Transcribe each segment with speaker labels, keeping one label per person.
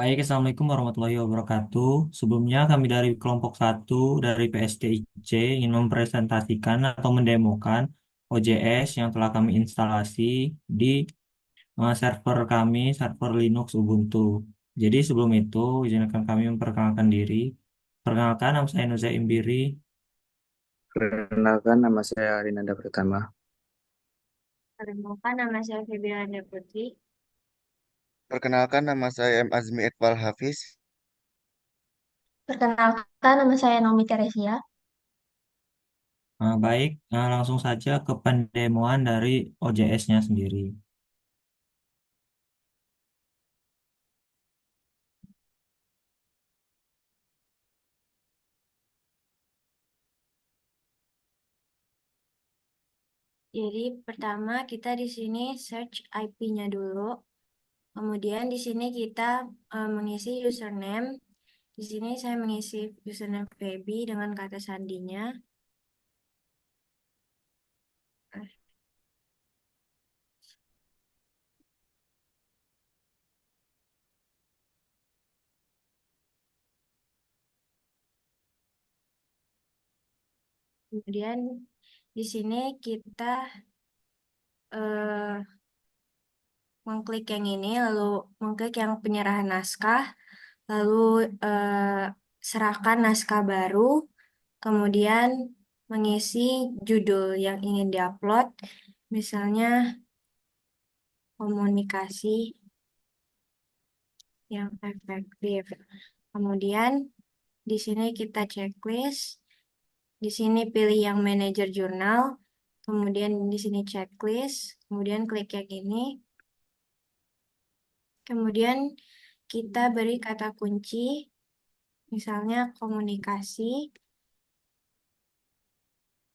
Speaker 1: Baik, Assalamualaikum warahmatullahi wabarakatuh. Sebelumnya kami dari kelompok satu dari PSTIC ingin mempresentasikan atau mendemokan OJS yang telah kami instalasi di server kami, server Linux Ubuntu. Jadi sebelum itu, izinkan kami memperkenalkan diri. Perkenalkan, nama saya Nuza Imbiri.
Speaker 2: Perkenalkan, nama saya Arinanda Pratama.
Speaker 3: Perkenalkan, nama saya Febriana Putri.
Speaker 2: Perkenalkan, nama saya M. Azmi Iqbal Hafiz.
Speaker 3: Perkenalkan, nama saya Naomi Teresia.
Speaker 1: Baik, langsung saja ke pendemoan dari OJS-nya sendiri.
Speaker 3: Jadi pertama kita di sini search IP-nya dulu. Kemudian di sini kita mengisi username. Di sini saya mengisi username Feby dengan kata sandinya. Kemudian di sini kita eh, mengklik yang ini, lalu mengklik yang penyerahan naskah, lalu serahkan naskah baru, kemudian mengisi judul yang ingin diupload, misalnya komunikasi yang efektif. Kemudian di sini kita checklist, di sini pilih yang manajer jurnal, kemudian di sini checklist, kemudian klik yang ini, kemudian kita beri kata kunci, misalnya komunikasi.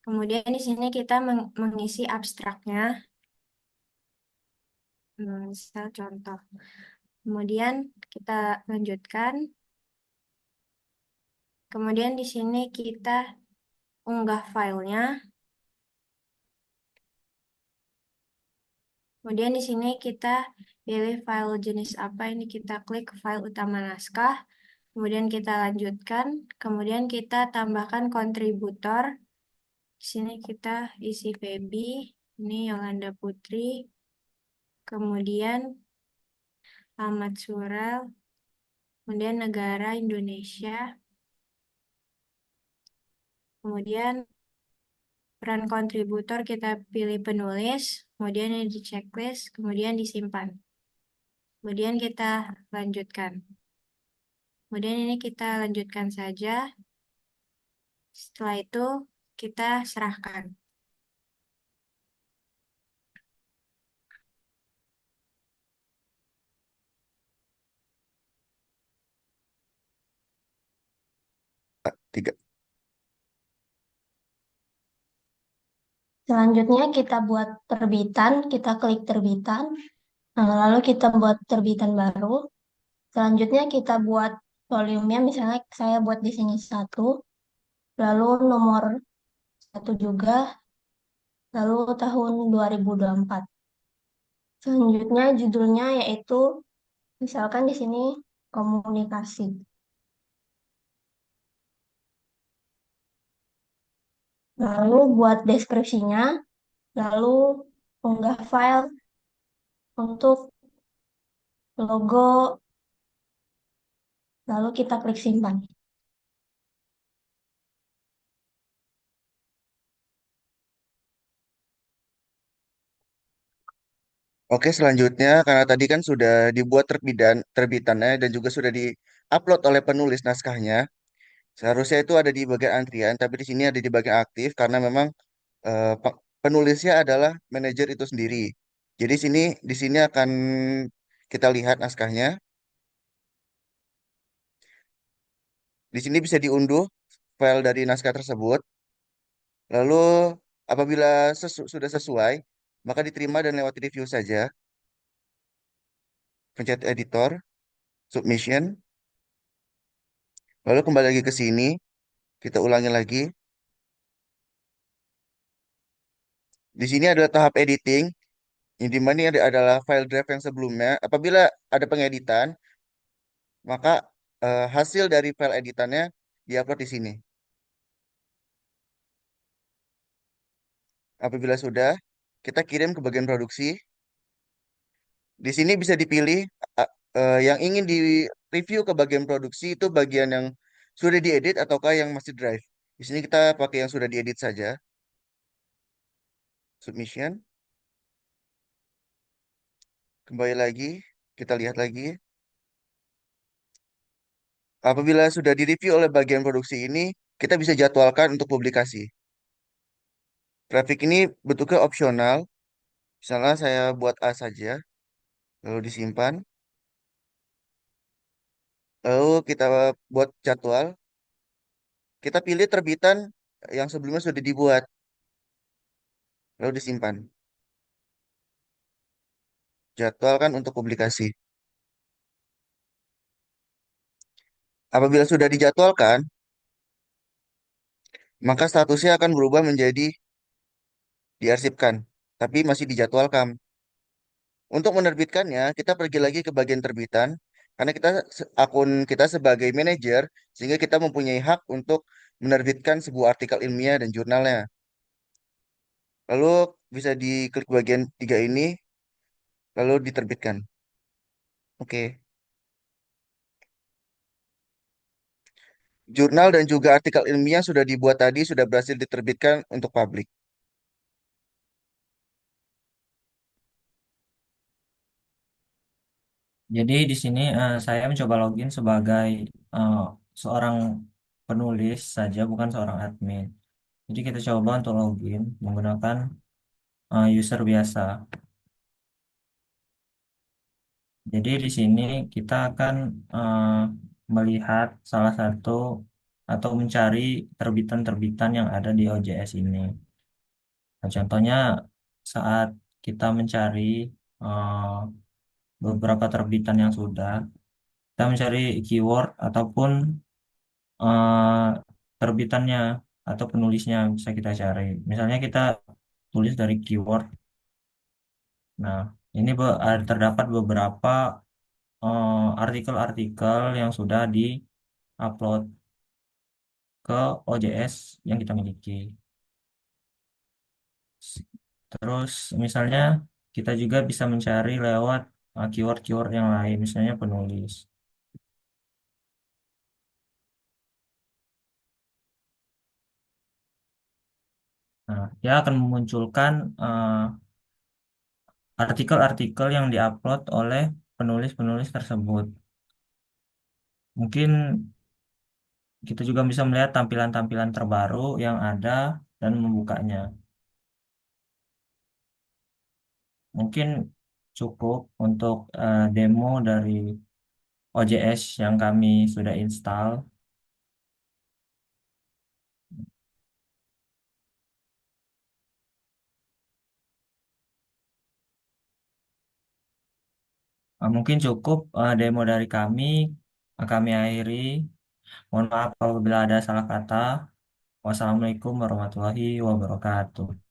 Speaker 3: Kemudian di sini kita mengisi abstraknya, misal contoh. Kemudian kita lanjutkan. Kemudian di sini kita unggah filenya. Kemudian di sini kita pilih file jenis apa, ini kita klik file utama naskah. Kemudian kita lanjutkan. Kemudian kita tambahkan kontributor. Di sini kita isi Feby, ini Yolanda Putri. Kemudian alamat surel. Kemudian negara Indonesia. Kemudian peran kontributor kita pilih penulis, kemudian ini di checklist, kemudian disimpan. Kemudian kita lanjutkan. Kemudian ini kita lanjutkan saja. Setelah itu kita serahkan.
Speaker 2: Tiga.
Speaker 4: Selanjutnya kita buat terbitan, kita klik terbitan, lalu kita buat terbitan baru. Selanjutnya kita buat volumenya, misalnya saya buat di sini satu, lalu nomor satu juga, lalu tahun 2024. Selanjutnya judulnya yaitu, misalkan di sini komunikasi. Lalu buat deskripsinya, lalu unggah file untuk logo, lalu kita klik simpan.
Speaker 2: Oke, selanjutnya karena tadi kan sudah dibuat terbitannya dan juga sudah di-upload oleh penulis naskahnya. Seharusnya itu ada di bagian antrian, tapi di sini ada di bagian aktif karena memang penulisnya adalah manajer itu sendiri. Jadi di sini akan kita lihat naskahnya. Di sini bisa diunduh file dari naskah tersebut. Lalu apabila sudah sesuai, maka diterima dan lewat review saja. Pencet editor, submission. Lalu kembali lagi ke sini, kita ulangi lagi. Di sini ada tahap editing, yang dimana ini adalah file drive yang sebelumnya. Apabila ada pengeditan, maka hasil dari file editannya diupload di sini. Apabila sudah, kita kirim ke bagian produksi. Di sini bisa dipilih yang ingin di review ke bagian produksi itu bagian yang sudah diedit ataukah yang masih drive. Di sini kita pakai yang sudah diedit saja. Submission. Kembali lagi, kita lihat lagi. Apabila sudah direview oleh bagian produksi ini, kita bisa jadwalkan untuk publikasi. Grafik ini bentuknya opsional. Misalnya saya buat A saja, lalu disimpan. Lalu kita buat jadwal. Kita pilih terbitan yang sebelumnya sudah dibuat, lalu disimpan. Jadwalkan untuk publikasi. Apabila sudah dijadwalkan, maka statusnya akan berubah menjadi diarsipkan, tapi masih dijadwalkan. Untuk menerbitkannya, kita pergi lagi ke bagian terbitan, karena akun kita sebagai manajer, sehingga kita mempunyai hak untuk menerbitkan sebuah artikel ilmiah dan jurnalnya. Lalu bisa diklik bagian 3 ini, lalu diterbitkan. Oke. Jurnal dan juga artikel ilmiah sudah dibuat tadi sudah berhasil diterbitkan untuk publik.
Speaker 1: Jadi di sini saya mencoba login sebagai eh, seorang penulis saja, bukan seorang admin. Jadi kita coba untuk login menggunakan user biasa. Jadi di sini kita akan eh, melihat salah satu atau mencari terbitan-terbitan yang ada di OJS ini. Nah, contohnya saat kita mencari eh, beberapa terbitan yang sudah, kita mencari keyword ataupun eh, terbitannya atau penulisnya bisa kita cari. Misalnya kita tulis dari keyword. Nah, ini terdapat beberapa artikel-artikel yang sudah di-upload ke OJS yang kita miliki. Terus misalnya kita juga bisa mencari lewat keyword-keyword yang lain, misalnya penulis. Nah, dia akan memunculkan artikel-artikel yang diupload oleh penulis-penulis tersebut. Mungkin kita juga bisa melihat tampilan-tampilan terbaru yang ada dan membukanya. Mungkin cukup untuk demo dari OJS yang kami sudah install. Mungkin cukup demo dari kami. Kami akhiri. Mohon maaf apabila ada salah kata. Wassalamualaikum warahmatullahi wabarakatuh.